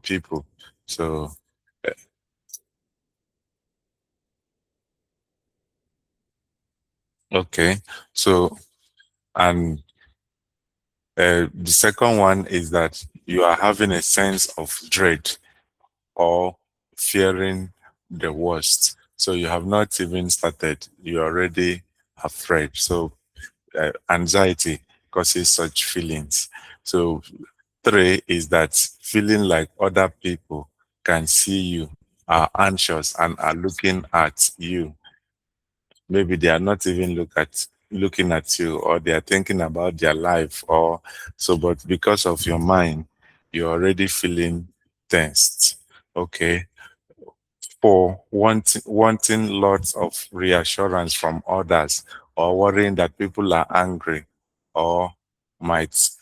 people. So, okay. So, and the second one is that you are having a sense of dread or fearing the worst. So you have not even started, you're already afraid. So anxiety causes such feelings. So three is that feeling like other people can see you, are anxious and are looking at you. Maybe they are not even looking at you, or they are thinking about their life, or so, but because of your mind, you're already feeling tensed. Okay. For wanting lots of reassurance from others, or worrying that people are angry, or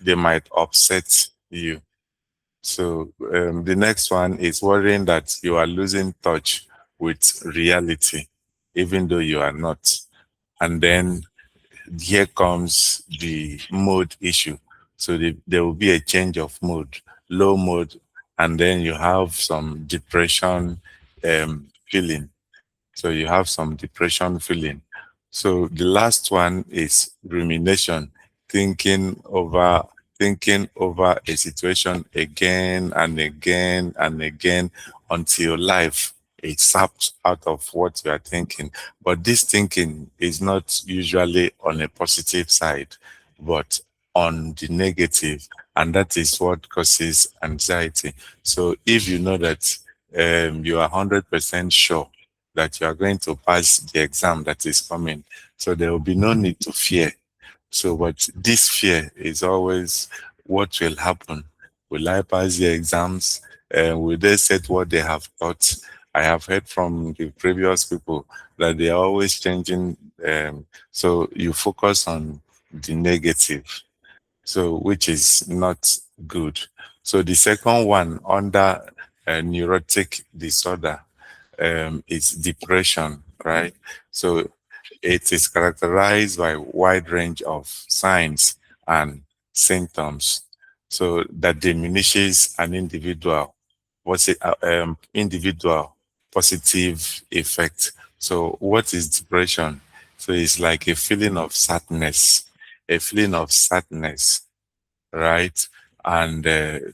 they might upset you. So the next one is worrying that you are losing touch with reality, even though you are not. And then here comes the mode issue. So there will be a change of mode, low mode, and then you have some depression feeling. So you have some depression feeling. So the last one is rumination, thinking over thinking over a situation again and again and again until life is sapped out of what you are thinking. But this thinking is not usually on a positive side, but on the negative, and that is what causes anxiety. So if you know that you are 100% sure that you are going to pass the exam that is coming. So there will be no need to fear. So, but this fear is always what will happen. Will I pass the exams? Will they set what they have taught? I have heard from the previous people that they are always changing. So you focus on the negative, so which is not good. So the second one under neurotic disorder is depression, right? So it is characterized by a wide range of signs and symptoms. So that diminishes an individual positive effect. So what is depression? So it's like a feeling of sadness, right? And a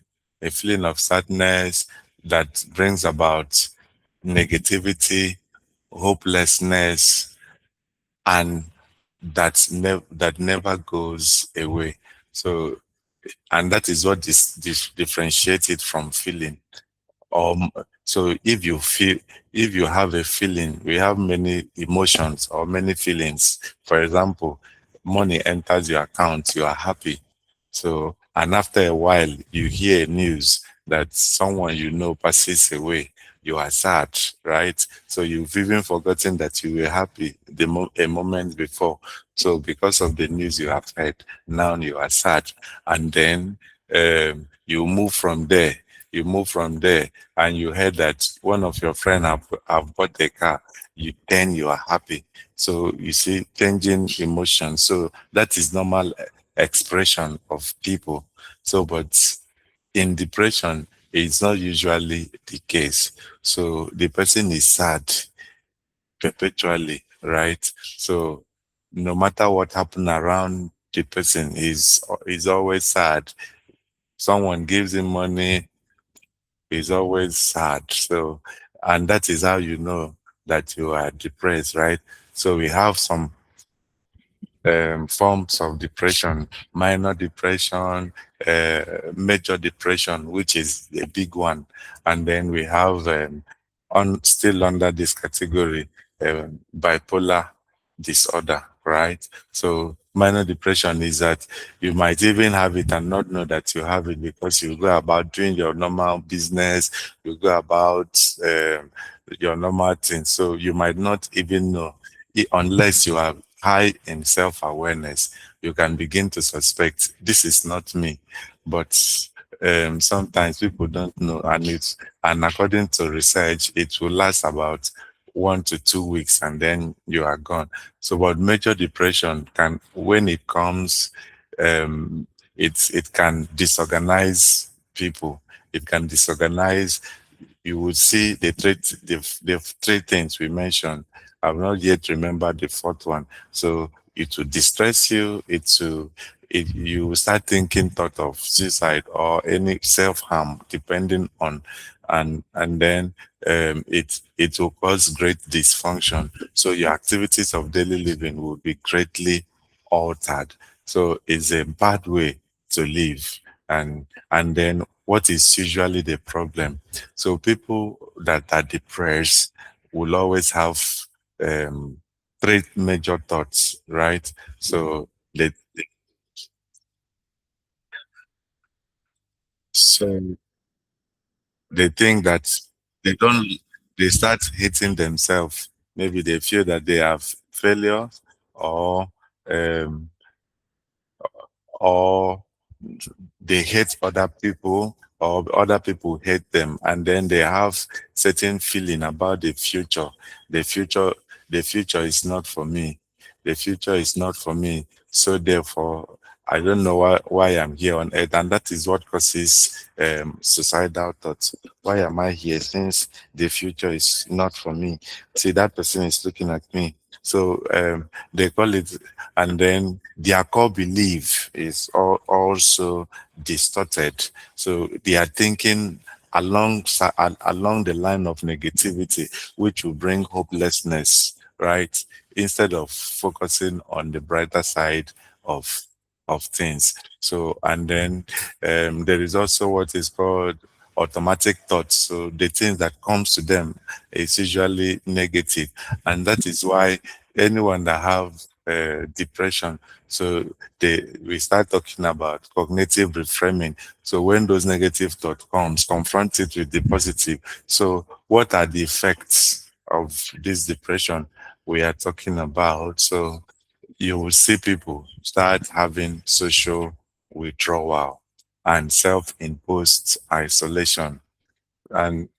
feeling of sadness that brings about negativity, hopelessness, and that never goes away. So, and that is what differentiates it from feeling. Um, so if you have a feeling, we have many emotions or many feelings. For example, money enters your account, you are happy. So, and after a while, you hear news that someone you know passes away. You are sad, right? So you've even forgotten that you were happy a moment before. So because of the news you have heard, now you are sad, and then you move from there. You move from there, and you heard that one of your friends have bought a car. You are happy. So you see, changing emotions. So that is normal expression of people. So, but in depression, it's not usually the case. So the person is sad perpetually, right? So no matter what happened around the person is always sad. Someone gives him money, is always sad. So, and that is how you know that you are depressed, right? So we have some forms of depression: minor depression, major depression, which is a big one. And then we have still under this category, bipolar disorder, right? So minor depression is that you might even have it and not know that you have it, because you go about doing your normal business, you go about your normal things. So you might not even know unless you are high in self-awareness. You can begin to suspect this is not me. But sometimes people don't know, and according to research, it will last about 1 to 2 weeks, and then you are gone. So, but major depression can, when it comes, it can disorganize people. it can disorganize. You would see the three things we mentioned. I've not yet remembered the fourth one. So it will distress you. You will start thinking thought of suicide or any self-harm, depending on, and then it will cause great dysfunction. So your activities of daily living will be greatly altered. So it's a bad way to live. And then what is usually the problem? So people that are depressed will always have um, three major thoughts, right? So so they think that they don't they start hating themselves. Maybe they feel that they have failure, or um, or they hate other people, or other people hate them, and then they have certain feeling about the future. the future the future is not for me. The future is not for me, so therefore I don't know why I'm here on earth, and that is what causes suicidal thoughts. Why am I here since the future is not for me? See, that person is looking at me. So they call it, and then their core belief is also distorted. So they are thinking along the line of negativity, which will bring hopelessness, right? Instead of focusing on the brighter side of things. So, and then there is also what is called automatic thoughts. So the things that comes to them is usually negative, and that is why anyone that have depression, so we start talking about cognitive reframing. So when those negative thoughts comes, confront it with the positive. So what are the effects of this depression we are talking about? So you will see people start having social withdrawal and self-imposed isolation, and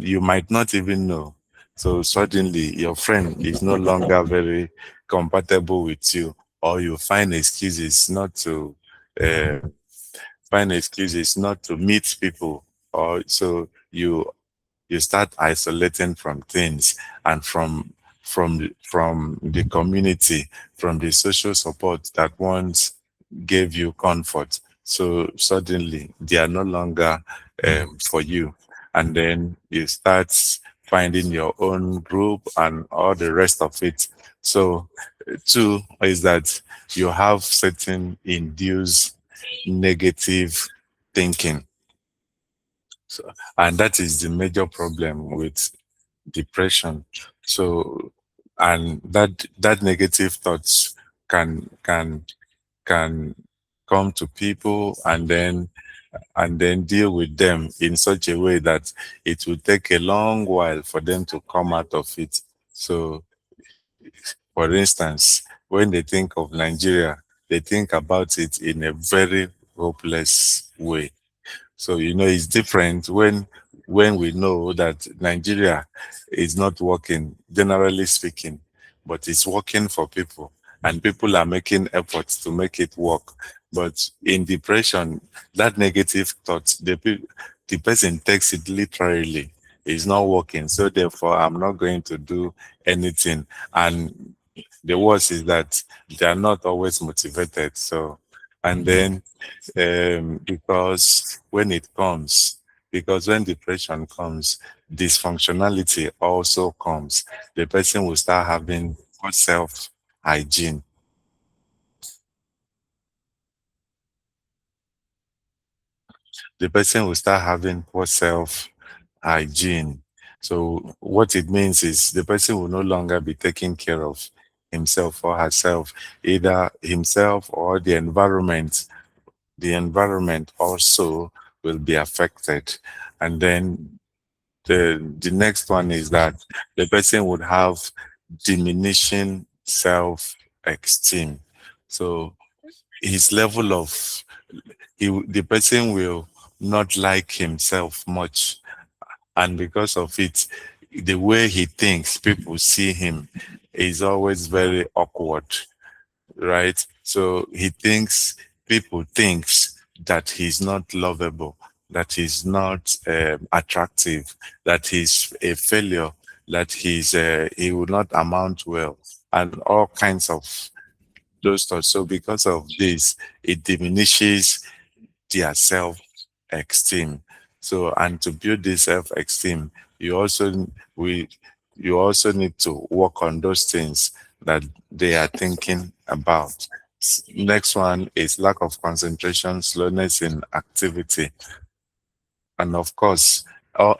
you might not even know. So suddenly your friend is no longer very compatible with you, or you uh, find excuses not to meet people, or so you start isolating from things, and from the community, from the social support that once gave you comfort. So suddenly they are no longer for you, and then you start finding your own group and all the rest of it. So two is that you have certain induced negative thinking. So, and that is the major problem with depression. So, and that negative thoughts can can come to people, and then deal with them in such a way that it will take a long while for them to come out of it. So, for instance, when they think of Nigeria, they think about it in a very hopeless way. So it's different when we know that Nigeria is not working, generally speaking, but it's working for people, and people are making efforts to make it work. But in depression, that negative thought, the person takes it literally. It's not working, so therefore I'm not going to do anything. And the worst is that they are not always motivated. So, and then because when depression comes, dysfunctionality also comes. The person will start having poor self hygiene. The person will start having poor self hygiene. So what it means is the person will no longer be taking care of himself or herself, either himself or the environment also will be affected. And then the next one is that the person would have diminishing self-esteem. So his level of the person will not like himself much, and because of it, the way he thinks, people see him is always very awkward, right? So people thinks that he's not lovable, that he's not attractive, that he's a failure, that he will not amount well, and all kinds of those thoughts. So because of this, it diminishes their self-esteem. So, and to build this self-esteem, you also we you also need to work on those things that they are thinking about. Next one is lack of concentration, slowness in activity. And of course,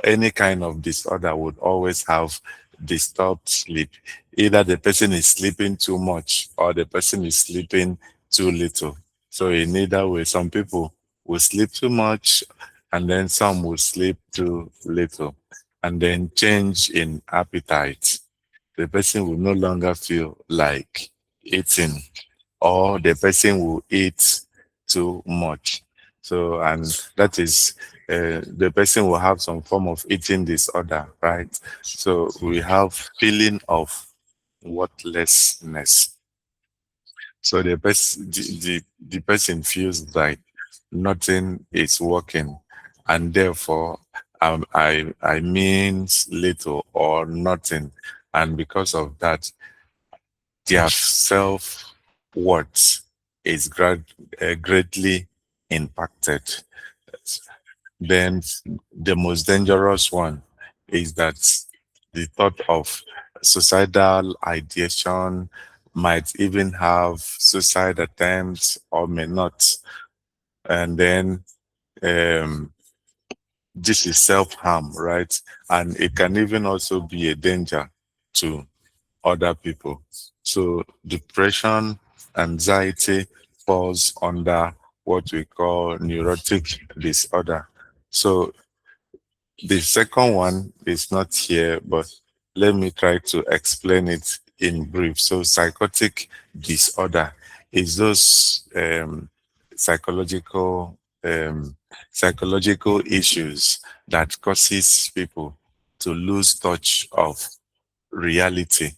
any kind of disorder would always have disturbed sleep. Either the person is sleeping too much or the person is sleeping too little. So in either way, some people will sleep too much and then some will sleep too little. And then change in appetite. The person will no longer feel like eating, or the person will eat too much. So, and that is, the person will have some form of eating disorder, right? So we have feeling of worthlessness. So the person feels like nothing is working, and therefore I means little or nothing, and because of that, their self worth is greatly impacted. Then the most dangerous one is that the thought of suicidal ideation, might even have suicide attempts or may not. And then um, this is self-harm, right? And it can even also be a danger to other people. So depression, anxiety falls under what we call neurotic disorder. So the second one is not here, but let me try to explain it in brief. So psychotic disorder is those psychological um, psychological issues that causes people to lose touch of reality.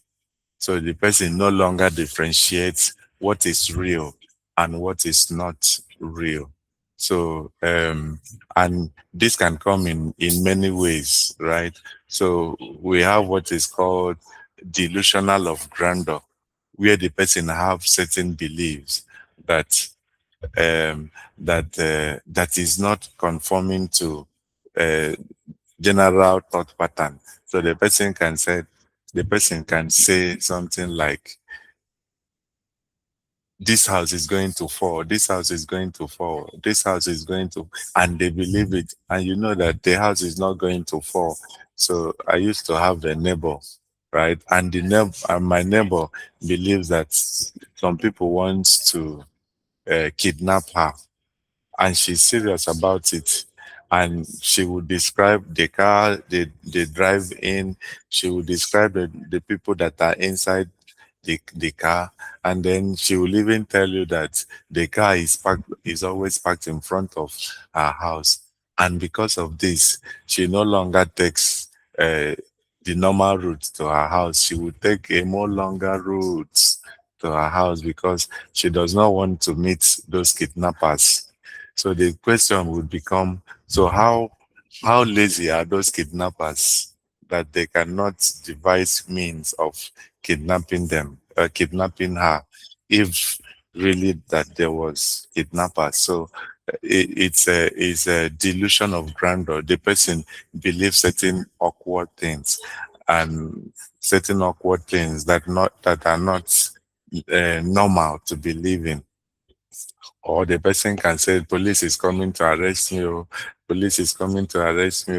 So the person no longer differentiates what is real and what is not real. So and this can come in many ways, right? So we have what is called delusional of grandeur, where the person have certain beliefs that that is not conforming to uh, general thought pattern. So the person can say something like, this house is going to fall, this house is going to fall, this house is going to, and they believe it. And you know that the house is not going to fall. So I used to have a neighbor, right? And the neighbor, and my neighbor believes that some people want to kidnap her, and she's serious about it. And she would describe the car they drive in. She would describe the people that are inside the car, and then she will even tell you that the car is always parked in front of her house. And because of this, she no longer takes the normal route to her house. She will take a more longer route to her house because she does not want to meet those kidnappers. So the question would become, so how lazy are those kidnappers that they cannot devise means of kidnapping her, if really that there was kidnappers? So it's a delusion of grandeur. The person believes certain awkward things, and certain awkward things that are not normal to believe in. Or the person can say, police is coming to arrest me, or police is coming to arrest me,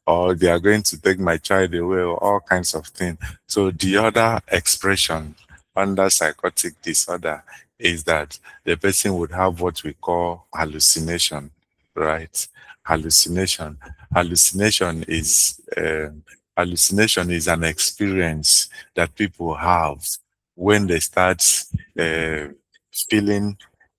or they are going to take my child away, or all kinds of things. So the other expression under psychotic disorder is that the person would have what we call hallucination, right? Hallucination. Hallucination is hallucination is an experience that people have when they start uh, feeling,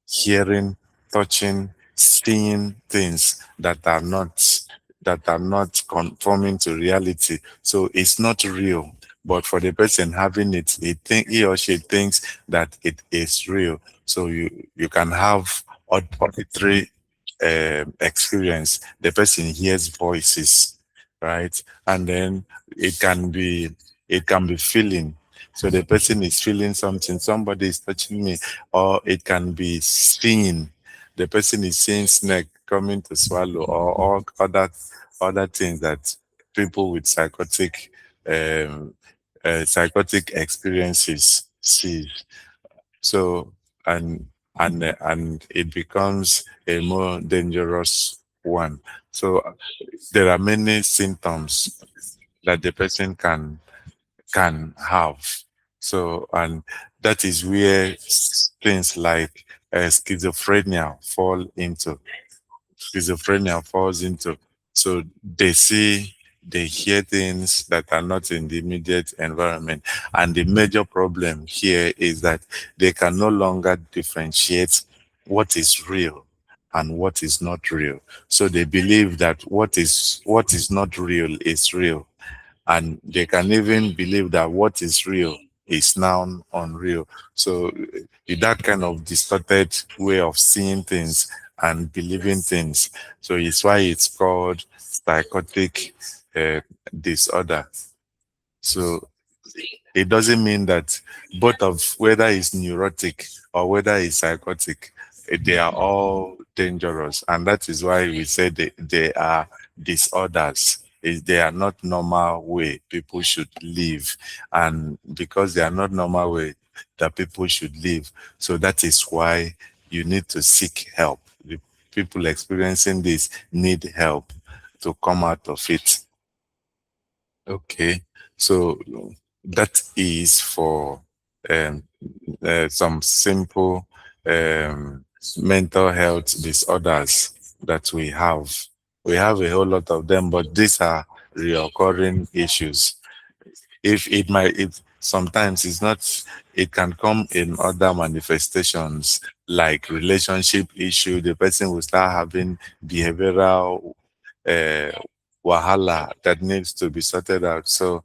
hearing, touching, seeing things that are not conforming to reality. So it's not real. But for the person having it, he or she thinks that it is real. So you can have auditory experience. The person hears voices, right? And then it can be it can be feeling. So the person is feeling something, somebody is touching me, or it can be seeing. The person is seeing snake coming to swallow, or all other things that people with um, psychotic experiences see. So and it becomes a more dangerous one. So there are many symptoms that the person can have. So and that is where things like schizophrenia falls into. So they see, they hear things that are not in the immediate environment. And the major problem here is that they can no longer differentiate what is real and what is not real. So they believe that what is not real is real, and they can even believe that what is real is now unreal. So with that kind of distorted way of seeing things and believing things, so it's why it's called psychotic uh, disorder. So it doesn't mean that both of whether it's neurotic or whether it's psychotic, they are all dangerous. And that is why we say they are disorders. They are not normal way people should live. And because they are not normal way that people should live, so that is why you need to seek help. The people experiencing this need help to come out of it. Okay, so that is for um, some simple um, mental health disorders that we have. We have a whole lot of them, but these are reoccurring issues. If it might, it sometimes it's not. It can come in other manifestations like relationship issue. The person will start having behavioral uh, wahala that needs to be sorted out. So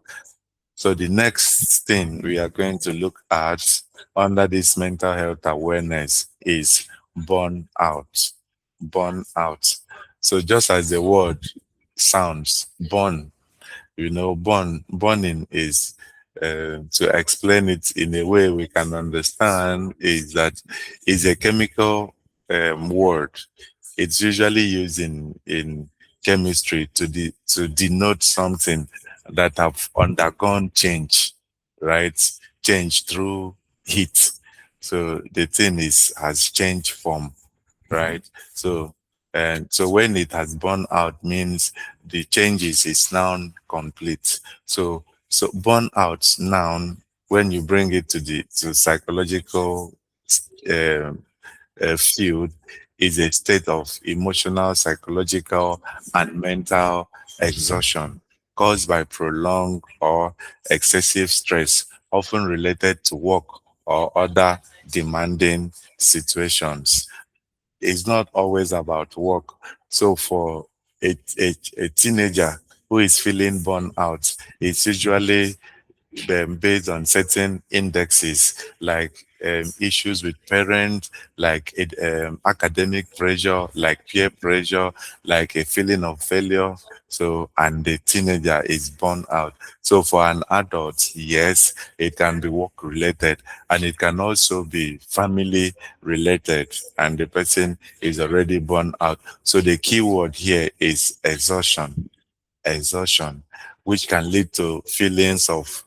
the next thing we are going to look at under this mental health awareness is burnout. Burnout. So just as the word sounds, burning is, to explain it in a way we can understand, is that is a chemical word. It's usually used in chemistry to denote something that have undergone change, right? Change through heat. So the thing has changed form, right? So when it has born out means the changes is now complete. So born out now, when you bring it to psychological um, field, is a state of emotional, psychological, and mental exhaustion caused by prolonged or excessive stress, often related to work or other demanding situations. It's not always about work. So for a teenager who is feeling burnt out, it's usually based on certain indexes like issues with parents, like academic pressure, like peer pressure, like a feeling of failure. So, and the teenager is burnt out. So for an adult, yes, it can be work related, and it can also be family related, and the person is already burnt out. So the key word here is exhaustion, which can lead to feelings of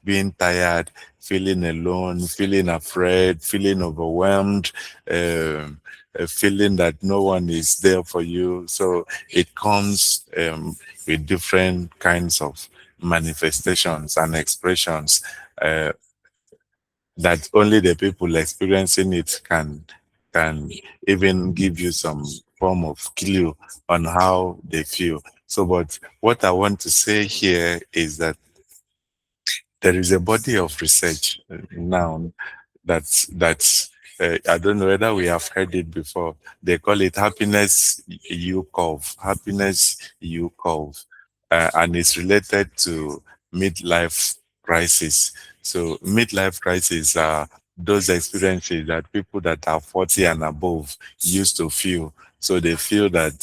being tired, feeling alone, feeling afraid, feeling overwhelmed, a feeling that no one is there for you. So it comes with different kinds of manifestations and expressions uh, that only the people experiencing it can even give you some form of clue on how they feel. So, but what I want to say here is that there is a body of research now that's I don't know whether we have heard it before. They call it happiness U curve, happiness U curve, and it's related to midlife crisis. So midlife crisis are those experiences that people that are 40 and above used to feel. So they feel that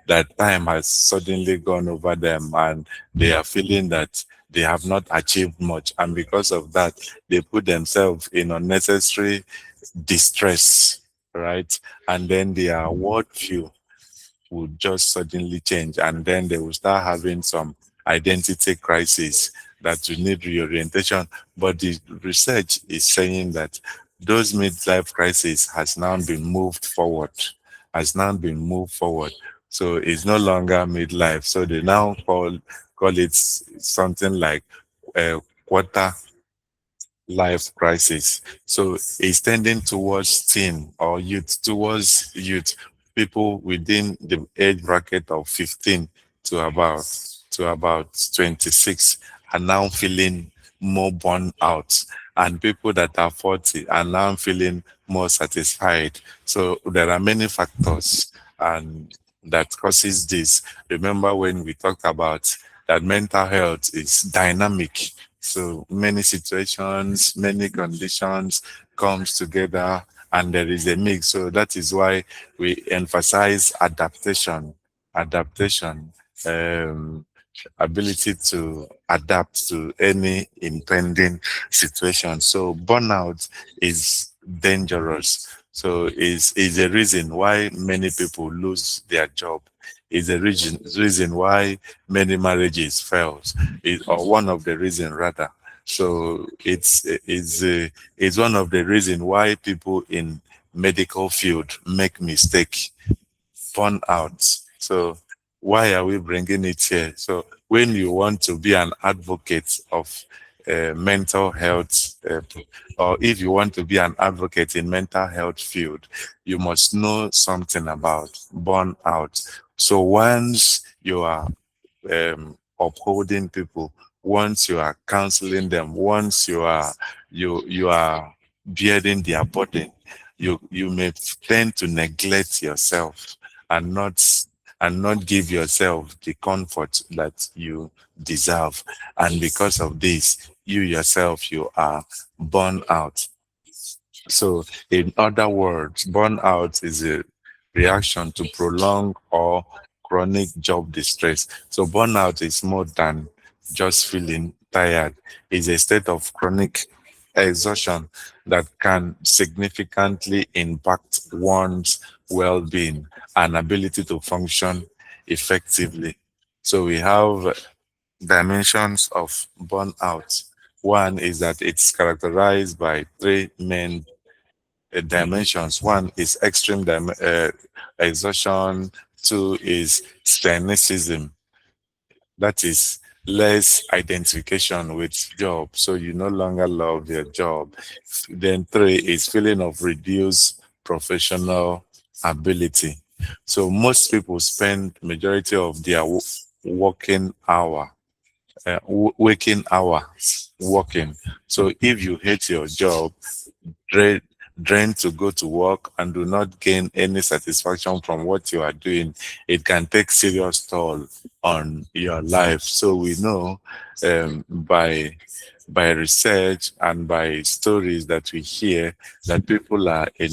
that time has suddenly gone over them, and they are feeling that they have not achieved much. And because of that, they put themselves in unnecessary distress, right? And then their worldview would just suddenly change, and then they will start having some identity crisis that will need reorientation. But the research is saying that those midlife crises has now been moved forward. So it's no longer midlife. So they now call it something like a quarter life crisis. So it's tending towards teen or youth, towards youth, people within the age bracket of 15 to about 26 are now feeling more burned out. And people that are 40 are now feeling more satisfied. So there are many factors and that causes this. Remember when we talked about that mental health is dynamic, so many situations, many conditions comes together and there is a mix. So that is why we emphasize adaptation, um, ability to adapt to any impending situation. So burnout is dangerous. So is a reason why many people lose their job. Is a reason why many marriages fails. Or one of the reason rather. So it's one of the reason why people in medical field make mistake, burn out. So why are we bringing it here? So when you want to be an advocate of mental health, or if you want to be an advocate in mental health field, you must know something about burnout. So once you are upholding people, once you are counseling them, once you are bearing their burden, you may tend to neglect yourself and not give yourself the comfort that you deserve. And because of this, you yourself, you are burned out. So, in other words, burnout is a reaction to prolonged or chronic job distress. So, burnout is more than just feeling tired, it's a state of chronic exhaustion that can significantly impact one's well being and ability to function effectively. So, we have dimensions of burnout. One is that it's characterized by three main dimensions. One is extreme exhaustion. Two is cynicism. That is less identification with job. So you no longer love your job. Then three is feeling of reduced professional ability. So most people spend majority of their working hour waking hours working. So if you hate your job, dread, drained to go to work and do not gain any satisfaction from what you are doing, it can take serious toll on your life. So we know by research and by stories that we hear that people are in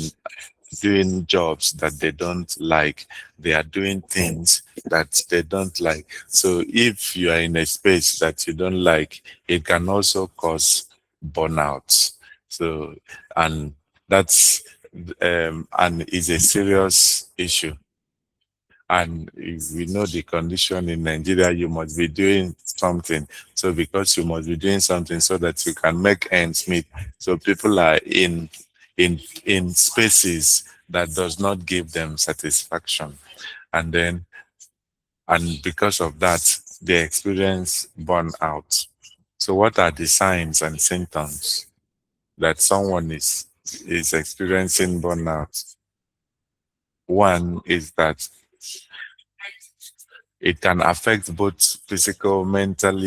doing jobs that they don't like. They are doing things that they don't like. So if you are in a space that you don't like, it can also cause burnout. So, and that's and is a serious issue. And if we know the condition in Nigeria, you must be doing something. So because you must be doing something so that you can make ends meet. So people are in spaces that does not give them satisfaction. And then and because of that, they experience burnout. So what are the signs and symptoms that someone is experiencing burnout? One is that it can affect both physical, mental,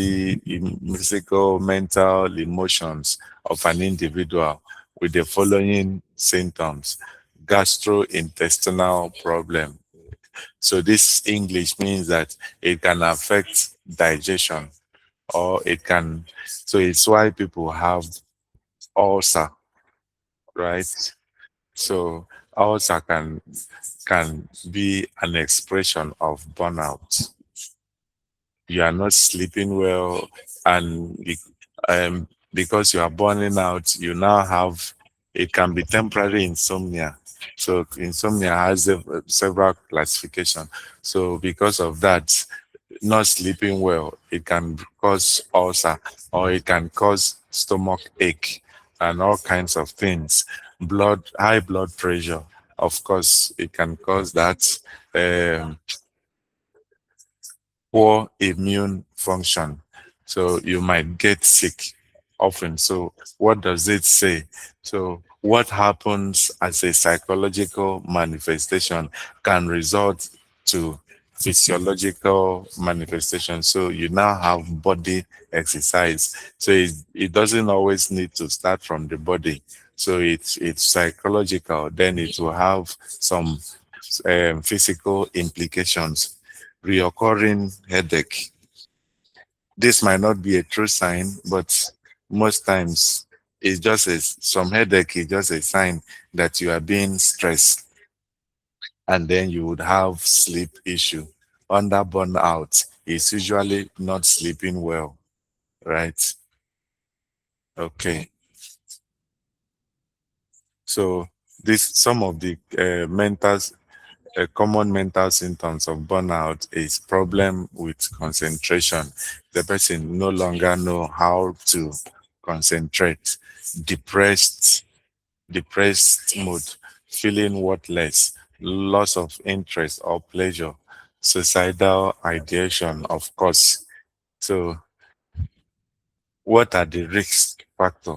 emotions of an individual with the following symptoms: gastrointestinal problem. So this English means that it can affect digestion, or it can. So it's why people have ulcer, right? So ulcer can be an expression of burnout. You are not sleeping well, and because you are burning out, you now have, it can be temporary insomnia. So insomnia has several classifications. So because of that, not sleeping well, it can cause ulcer, or it can cause stomach ache and all kinds of things. High blood pressure, of course, it can cause that. Um, Poor immune function. So you might get sick often. So what does it say? So what happens as a psychological manifestation can result to physiological manifestation. So you now have body exercise. So it doesn't always need to start from the body. So it's psychological. Then it will have some physical implications. Reoccurring headache. This might not be a true sign, but most times it's just some headache is just a sign that you are being stressed, and then you would have sleep issue. Under burnout is usually not sleeping well, right? Okay. So this some of the common mental symptoms of burnout is problem with concentration. The person no longer know how to concentrate. Depressed, depressed mood, feeling worthless, loss of interest or pleasure, suicidal ideation, of course. So what are the risk factor?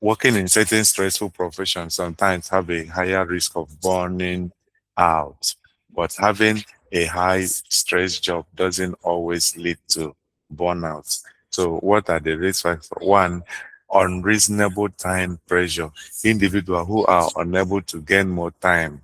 Working in certain stressful professions sometimes have a higher risk of burning out, but having a high stress job doesn't always lead to burnout. So what are the risk factors? One, unreasonable time pressure. Individuals who are unable to gain more time,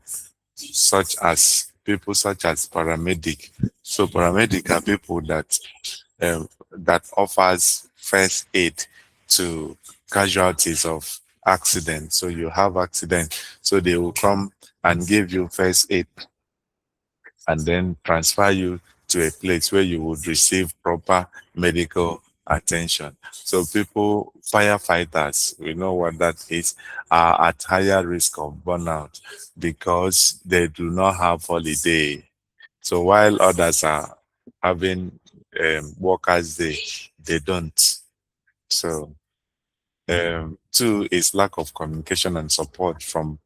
such as paramedic. So paramedic are people that offers first aid to casualties of accident. So you have accident, so they will come and give you first aid and then transfer you to a place where you would receive proper medical attention. So people, firefighters, we know what that is, are at higher risk of burnout because they do not have holiday. So while others are having workers' day, they don't. So two is lack of communication and support from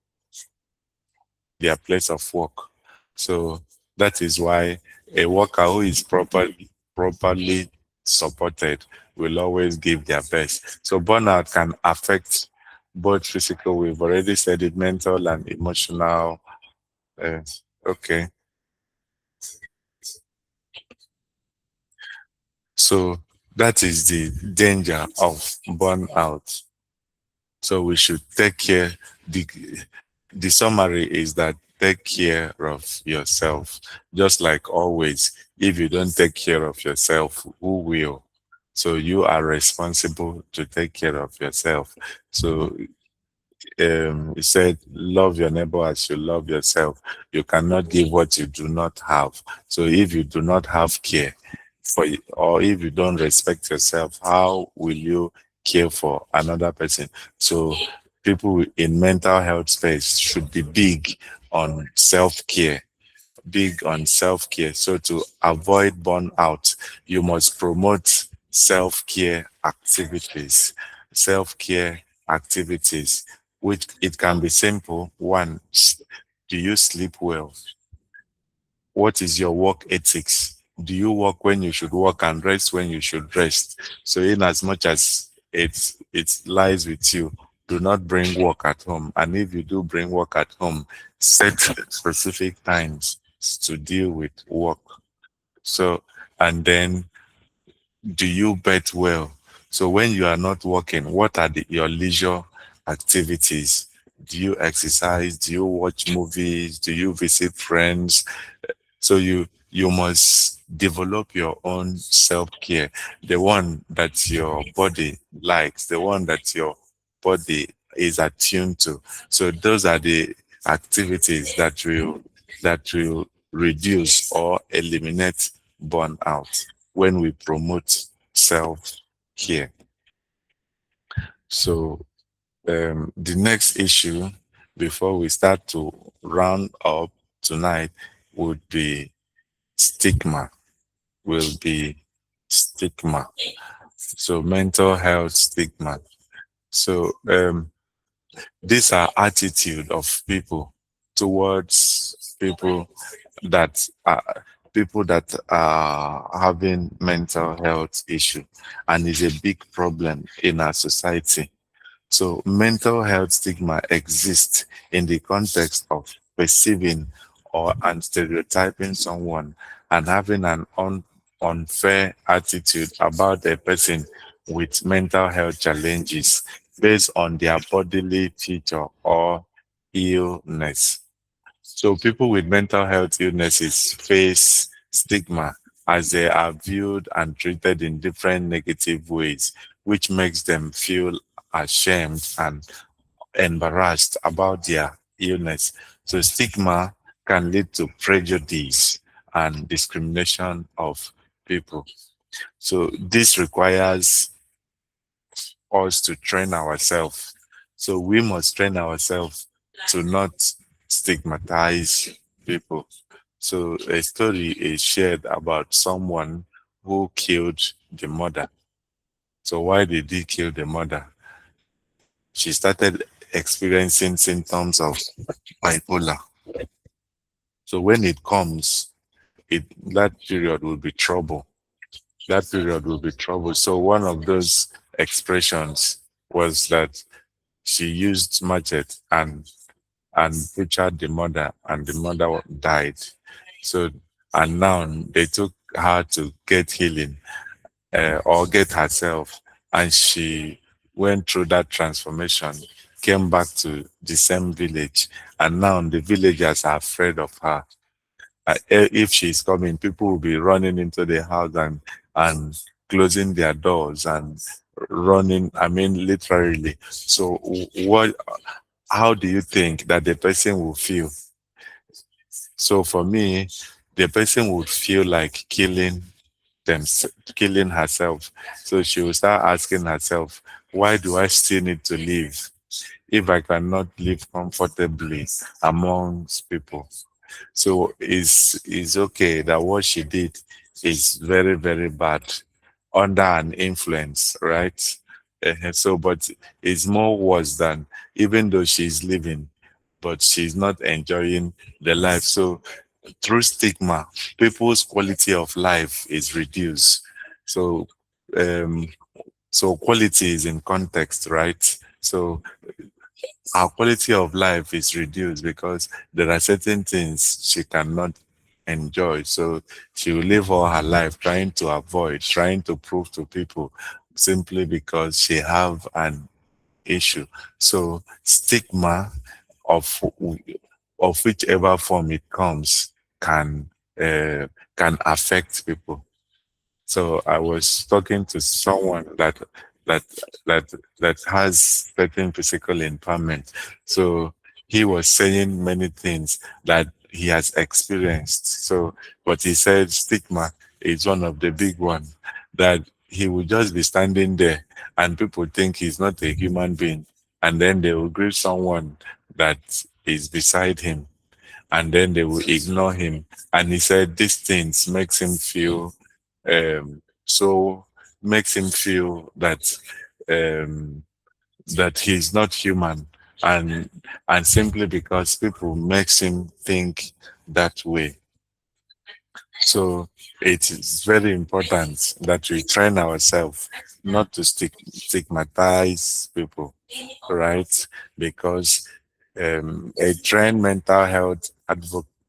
their place of work. So that is why a worker who is properly supported will always give their best. So burnout can affect both physical, we've already said it, mental and emotional. Uh, okay. So that is the danger of burnout. So we should take care. The, the summary is that take care of yourself. Just like always, if you don't take care of yourself, who will? So you are responsible to take care of yourself. So he said, love your neighbor as you love yourself. You cannot give what you do not have. So if you do not have care or if you don't respect yourself, how will you care for another person? So people in mental health space should be on self-care big on self-care. So to avoid burnout, you must promote self-care activities. Self-care activities, which it can be simple. One, do you sleep well? What is your work ethics? Do you work when you should work and rest when you should rest? So in as much as it lies with you, do not bring work at home. And if you do bring work at home, set specific times to deal with work. So, and then do you bet well? So when you are not working, what are your leisure activities? Do you exercise? Do you watch movies? Do you visit friends? So you must develop your own self-care, the one that your body likes, the one that your body is attuned to. So those are the activities that will reduce or eliminate burnout when we promote self-care. So the next issue before we start to round up tonight would be stigma. Will be stigma. So mental health stigma. So these are attitude of people towards that are having mental health issue, and is a big problem in our society. So mental health stigma exists in the context of perceiving or and stereotyping someone and having an unfair attitude about a person with mental health challenges based on their bodily feature or illness. So people with mental health illnesses face stigma as they are viewed and treated in different negative ways, which makes them feel ashamed and embarrassed about their illness. So stigma can lead to prejudice and discrimination of people. So this requires us to train ourselves. So we must train ourselves to not stigmatize people. So a story is shared about someone who killed the mother. So why did he kill the mother? She started experiencing symptoms of bipolar. So when it comes, that period will be trouble. That period will be trouble. So one of those expressions was that she used machete and butchered the mother, and the mother died. So and now they took her to get healing or get herself, and she went through that transformation, came back to the same village, and now the villagers are afraid of her. If she's coming, people will be running into the house and closing their doors and running. I mean, literally. So, what? How do you think that the person will feel? So, for me, the person would feel like them, killing herself. So she will start asking herself, why do I still need to live if I cannot live comfortably amongst people? So it's okay that what she did is very, very bad under an influence, right? So, but it's more worse than even though she's living, but she's not enjoying the life. So through stigma, people's quality of life is reduced. So, um, so quality is in context, right? So our quality of life is reduced because there are certain things she cannot enjoy. So she will live all her life trying to avoid, trying to prove to people simply because she have an issue. So stigma of of whichever form it comes can uh, can affect people. So I was talking to someone that that that has certain physical impairment. So he was saying many things that he has experienced. So, but he said stigma is one of the big one, that he would just be standing there and people think he's not a human being, and then they will greet someone that is beside him, and then they will ignore him. And he said these things makes him feel so makes him feel um, that he's not human, and and simply because people makes him think that way. So it is very important that we train ourselves not to stigmatize people, right? Because a trained mental health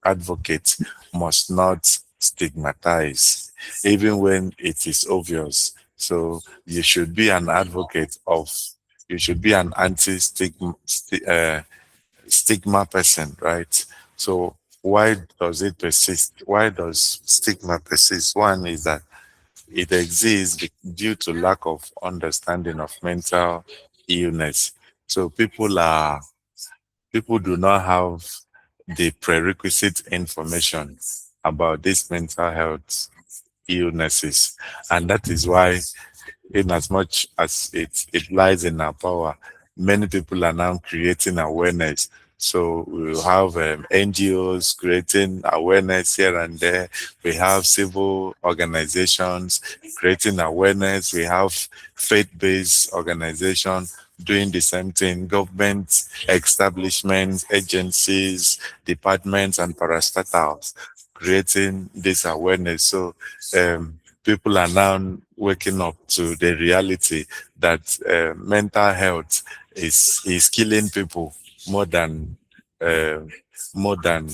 advocate must not stigmatize, even when it is obvious. So you should be an stigma person, right? So why does it persist? Why does stigma persist? One is that it exists due to lack of understanding of mental illness. So people are people do not have the prerequisite information about these mental health illnesses. And that is why, in as much as it lies in our power, many people are now creating awareness. So we have NGOs creating awareness here and there. We have civil organizations creating awareness. We have faith-based organizations doing the same thing. Government establishments, agencies, departments, and parastatals creating this awareness. So people are now waking up to the reality that mental health is killing people more than uh, more than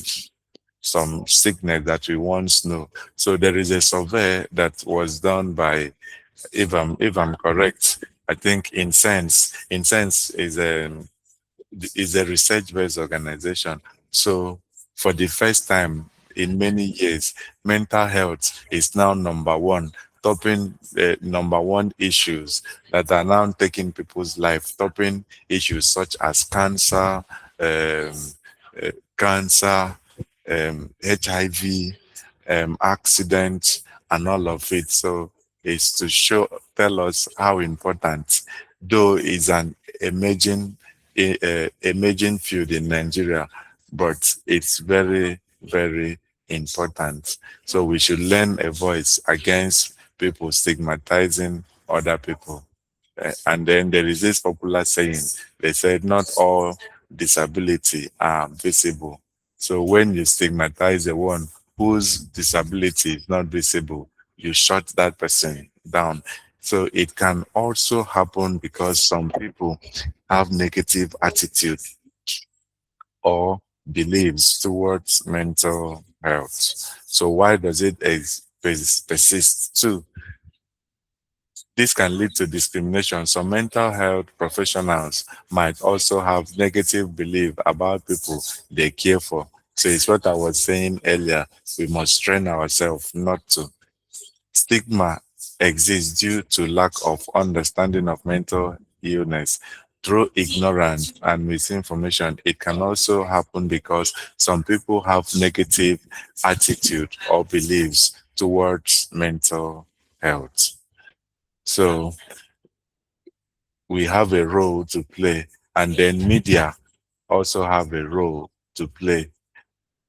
some sickness that we once knew. So there is a survey that was done by, if I'm correct, I think InSense is a research-based organization. So for the first time in many years, mental health is now number one, topping number one issues that are now taking people's life, topping issues such as um, cancer, HIV, accidents, and all of it. So it's to tell us how important, though is an emerging field in Nigeria, but it's very, very important. So we should learn a voice against people stigmatizing other people. And then there is this popular saying, they said, not all disability are visible. So when you stigmatize the one whose disability is not visible, you shut that person down. So it can also happen because some people have negative attitude or beliefs towards mental health. So why does it persist too? This can lead to discrimination. Some mental health professionals might also have negative belief about people they care for. So it's what I was saying earlier. We must train ourselves not to. Stigma exists due to lack of understanding of mental illness. Through ignorance and misinformation, it can also happen because some people have negative attitude or beliefs towards mental health. So we have a role to play, and then media also have a role to play.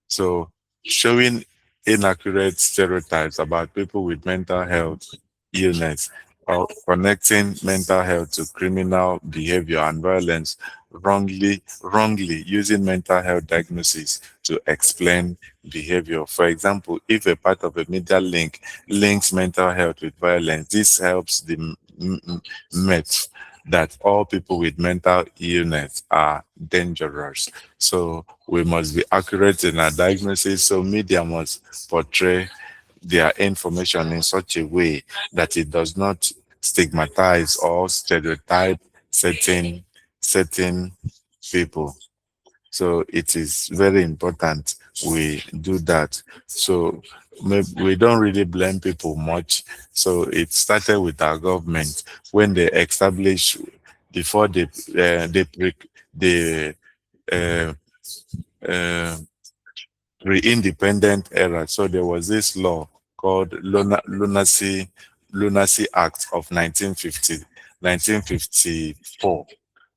So showing inaccurate stereotypes about people with mental health illness or connecting mental health to criminal behavior and violence, wrongly using mental health diagnosis to explain behavior. For example, if a part of a media links mental health with violence, this helps the myth that all people with mental illness are dangerous. So we must be accurate in our diagnosis. So media must portray their information in such a way that it does not stigmatize or stereotype certain people. So it is very important we do that. So we don't really blame people much. So it started with our government when they established before the uh, uh, pre-independent era. So there was this law called Lunacy Act of 1954.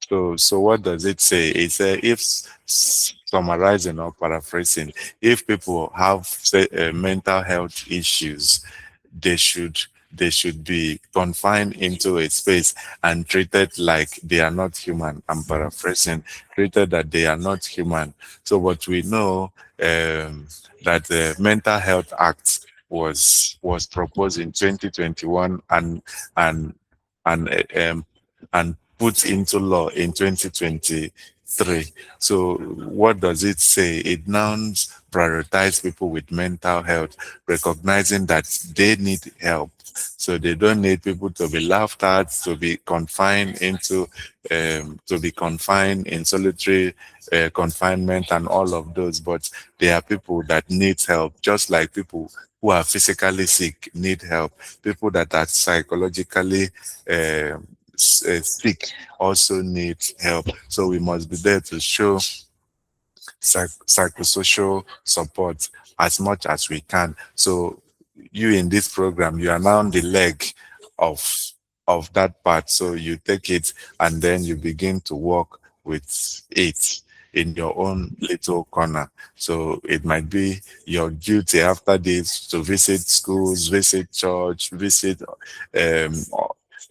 So what does it say? It says if summarizing or paraphrasing, if people have say, mental health issues, they should they should be confined into a space and treated like they are not human. I'm paraphrasing, treated that they are not human. So what we know that the Mental Health Act was proposed in 2021 and and and put into law in 2023. So what does it say? It now prioritizes people with mental health, recognizing that they need help. So they don't need people to be laughed at, to be confined to be confined in solitary confinement and all of those. But there are people that need help, just like people who are physically sick need help. People that are psychologically sick also need help. So we must be there to show psychosocial support as much as we can. So you in this program, you are now the leg of that part. So you take it and then you begin to work with it in your own little corner. So it might be your duty after this to visit schools, visit church, visit um,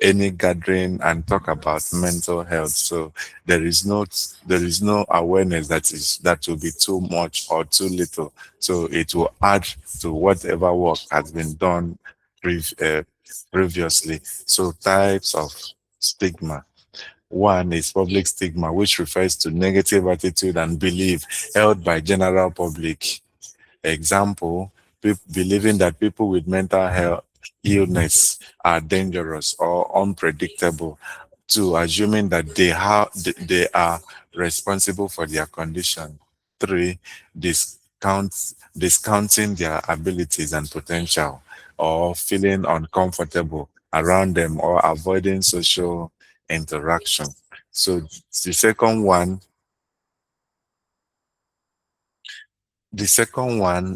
any gathering and talk about mental health. So there is no awareness that will be too much or too little. So it will add to whatever work has been done previously. So types of stigma. One is public stigma, which refers to negative attitude and belief held by general public. Example, believing that people with mental health illness are dangerous or unpredictable. Two, assuming that they are responsible for their condition. Three, discounting their abilities and potential, or feeling uncomfortable around them or avoiding social interaction. So the second one,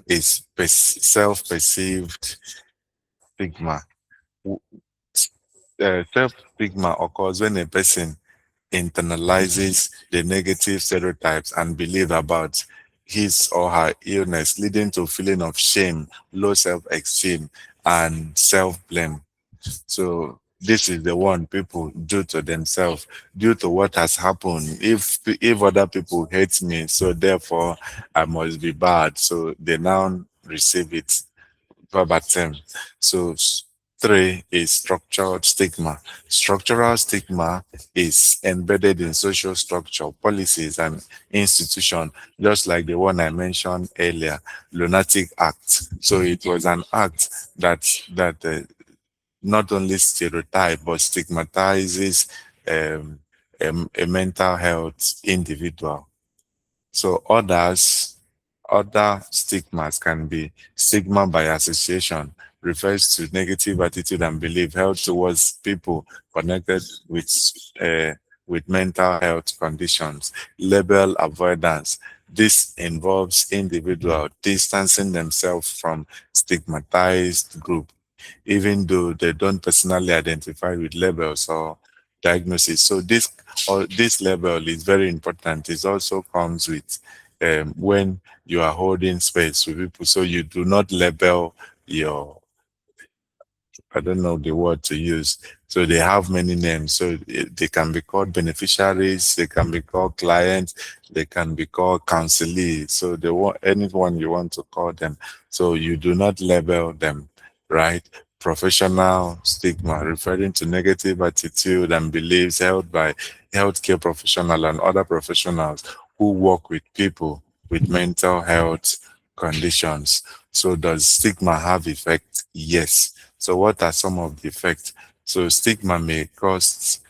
is self-perceived stigma. Self-stigma occurs when a person internalizes the negative stereotypes and belief about his or her illness, leading to a feeling of shame, low self-esteem, and self-blame. So this is the one people do to themselves due to what has happened. If other people hate me, so therefore I must be bad. So they now receive it verbatim. So three is structural stigma. Structural stigma is embedded in social structure, policies, and institution, just like the one I mentioned earlier, Lunatic Act. So it was an act that not only stereotype but stigmatizes um, a mental health individual. So other stigmas can be stigma by association, refers to negative attitude and belief held towards people connected uh, with mental health conditions. Label avoidance. This involves individual distancing themselves from stigmatized group, even though they don't personally identify with labels or diagnosis. So this label is very important. It also comes with when you are holding space with people. So you do not label your, I don't know the word to use. So they have many names. So they can be called beneficiaries, they can be called clients, they can be called counsellees. So they want anyone you want to call them. So you do not label them, right? Professional stigma, referring to negative attitude and beliefs held by healthcare professional and other professionals who work with people with mental health conditions. So does stigma have effect? Yes. So what are some of the effects? So stigma may cause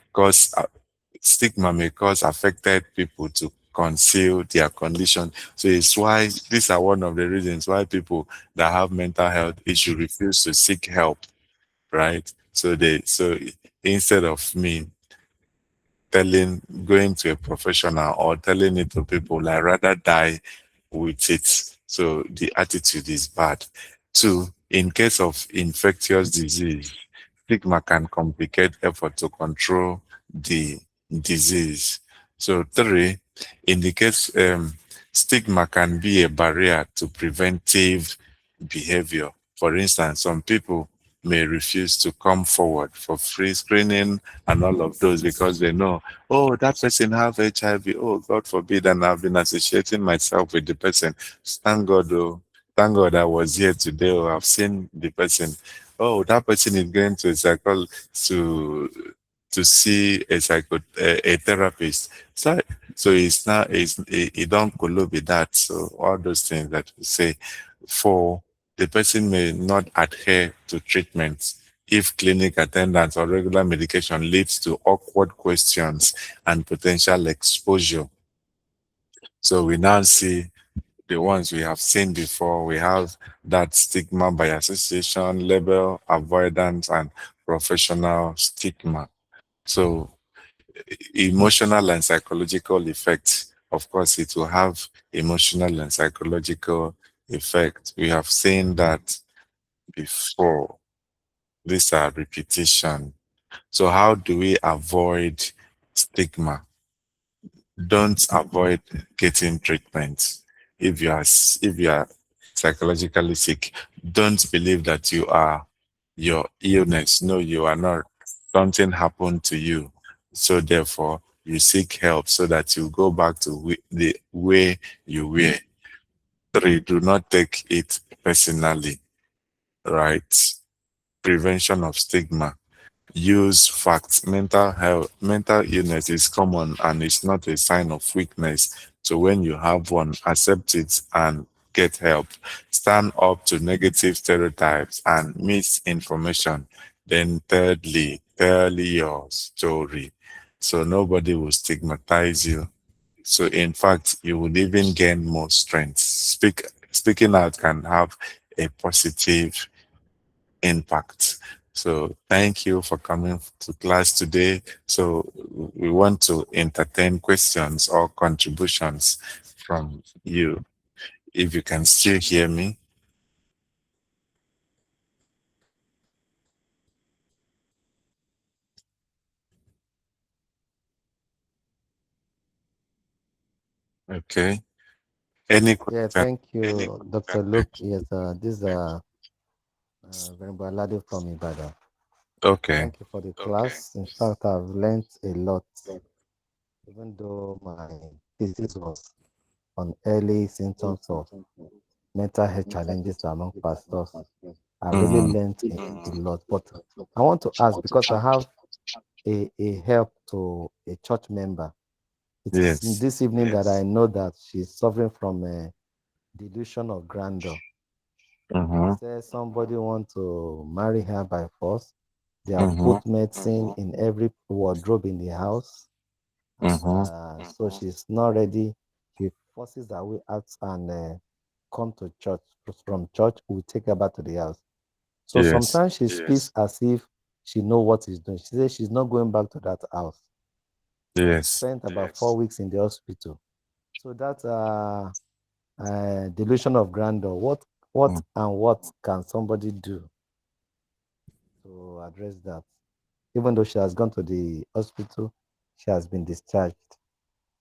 affected people to conceal their condition. So it's why these are one of the reasons why people that have mental health issue refuse to seek help, right? So instead of me going to a professional or telling it to people, I rather die with it. So the attitude is bad. Two, in case of infectious disease, stigma can complicate effort to control the disease. So three, in the case, stigma can be a barrier to preventive behavior. For instance, some people may refuse to come forward for free screening and all of those because they know, oh, that person have HIV. Oh, God forbid. And I've been associating myself with the person. Thank God, oh, thank God I was here today. Or I've seen the person. Oh, that person is going to a to see a therapist. So it don't collude with that. So all those things that we say. For the person may not adhere to treatment if clinic attendance or regular medication leads to awkward questions and potential exposure. So we now see the ones we have seen before. We have that stigma by association, label avoidance, and professional stigma. So emotional and psychological effects. of course, it will have emotional and psychological effect. We have seen that before. These are repetition. So how do we avoid stigma? Don't avoid getting treatment. If you are psychologically sick, don't believe that you are your illness. No, you are not. Something happened to you. So therefore, you seek help so that you go back to the way you were. Three, do not take it personally, right? Prevention of stigma. Use facts. Mental illness is common and it's not a sign of weakness. So when you have one, accept it and get help. Stand up to negative stereotypes and misinformation. Then thirdly, tell your story. So nobody will stigmatize you. So in fact, you will even gain more strength. Speaking out can have a positive impact. So thank you for coming to class today. So we want to entertain questions or contributions from you. If you can still hear me. Okay. Any Yeah, question? thank you, Dr. Luke. Yes, this is Venerable Alade from Ibadan. Okay. Thank you for the class. In fact, I've learned a lot, even though my thesis was on early symptoms of mental health challenges among pastors. I've really Mm, learned a lot. But I want to ask because I have a help to a church member. It is yes. this evening that I know that she's suffering from a delusion of grandeur. She Mm-hmm. says somebody want to marry her by force. They have Mm-hmm. put medicine in every wardrobe in the house, and Mm-hmm. so she's not ready. She forces her way out and come to church. From church, we take her back to the house. So Yes. sometimes she speaks as if she know what she's doing. She says she's not going back to that house. She has Yes. spent about 4 weeks in the hospital. So that delusion of grandeur. What Mm. and what can somebody do to address that? Even though she has gone to the hospital, she has been discharged.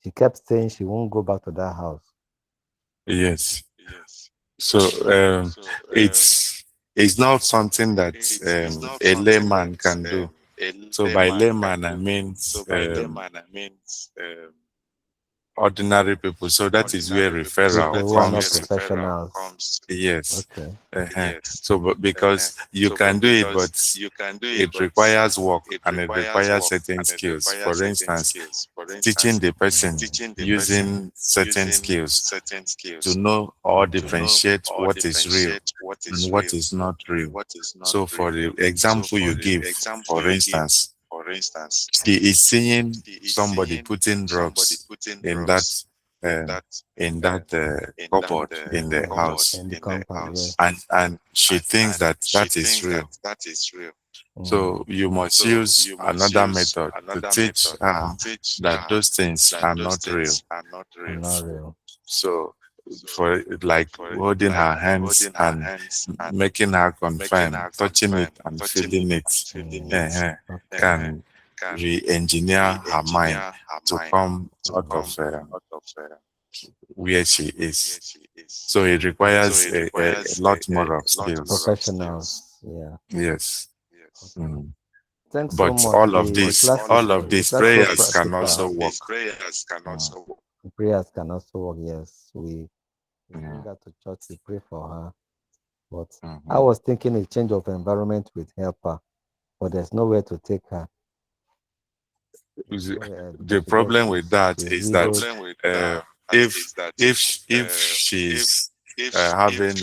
She kept saying she won't go back to that house. Yes. So it's not something that a layman can do. So by layman I mean ordinary people. So that is where referral People who are not comes to. professionals. Yes. Okay. So but because you can do it, but it requires work and it requires certain skills. For instance, teaching the person using certain skills to know or differentiate what is real and what is not real. So for the example you give, for instance, she is seeing somebody putting drugs in uh, that cupboard in the house, In the compound, yes. and she thinks that that is real. Mm. So you must use another method to teach her that those things are not real. And not real. So for like holding her hands and making her confirm, touching it and feeling it, Mm. uh, Okay. can re-engineer her mind to come out of Mm. where she is. So it requires a lot more of skills. Professionals. Yeah. Yes. Okay. Mm. Thanks so But much. all of The these class was prayers can practical. also work. Mm, The prayers can also work. Yes. We bring mm, her to church, we pray for her. But I mhm. was thinking a change of environment would help her, but there's nowhere to take her. There's nowhere The because she does problem with that she's is that widowed. uh, if she's having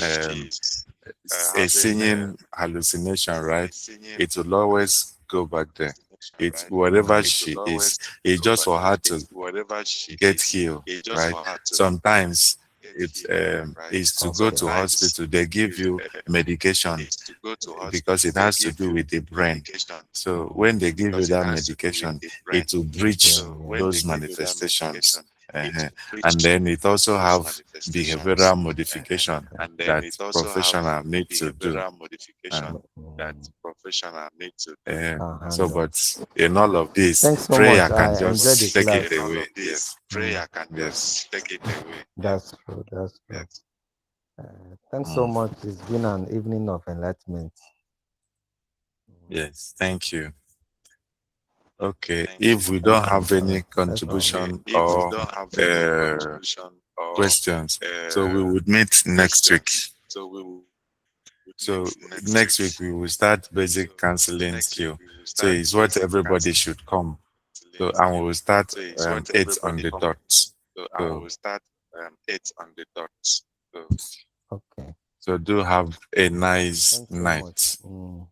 a singing hallucination, right? It will always go back there. It's wherever Mm. she is. It's just for her to get healed, right? Sometimes it is to go Okay. to hospital. They give you medication because it has to do with the brain. So when they give you that medication, it will The breach brain, yeah. those manifestations. And then it also have behavioral modification that professional need to do. Uh, so, Handle. but in all of this, Thanks so much. prayer can I enjoyed the just take class. it away. Yes, yes, That's true. That's true. Thanks so mm, much. It's been an evening of enlightenment. yes. Thank you. Okay, if we don't have All any right. That's all. contribution or uh, questions, so we would meet next week. So next week we will start basic counseling skill. So it's what everybody should come. So and we will start 8 on the dot. So Okay. so do have a nice Thanks so much. night.